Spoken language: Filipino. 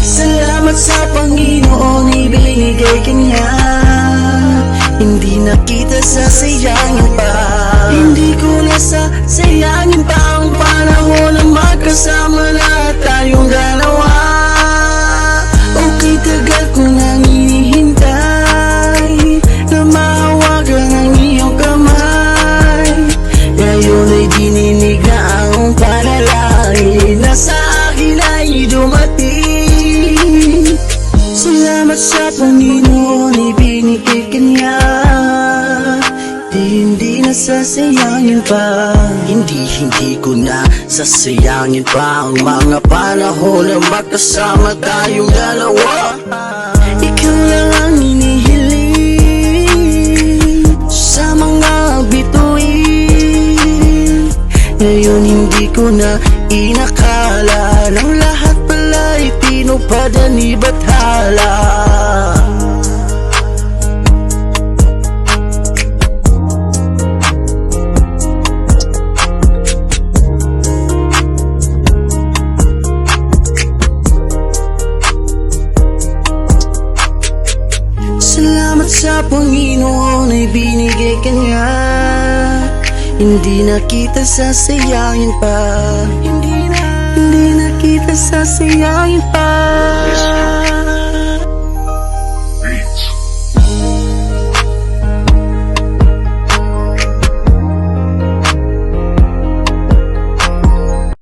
Salamat sa Panginoon, ibinigay ka niya. Hindi na kita sasayangin pa. Hindi ko na sasayangin pa ang panahon na magkasama na tayong dalawa. Okay, tagal ko nang hinihintay na mahawagan ang iyong kamay. Ngayon ay dininig na ang panalangin na sa akin ay dumating. Salamat sa Panginoon, ibinigay ka niya. Hindi na sasayangin pa. Hindi ko na sasayangin pa ang mga panahon na magkasama tayong dalawa. Ikaw lang ang inihiling sa mga bituin. Ngayon hindi ko na inakala ng lahat pala'y tinupad ni Bathala. Salamat sa Panginoon ay binigay ka niya. Hindi na kita sasayangin pa. Hindi na kita sasayangin pa.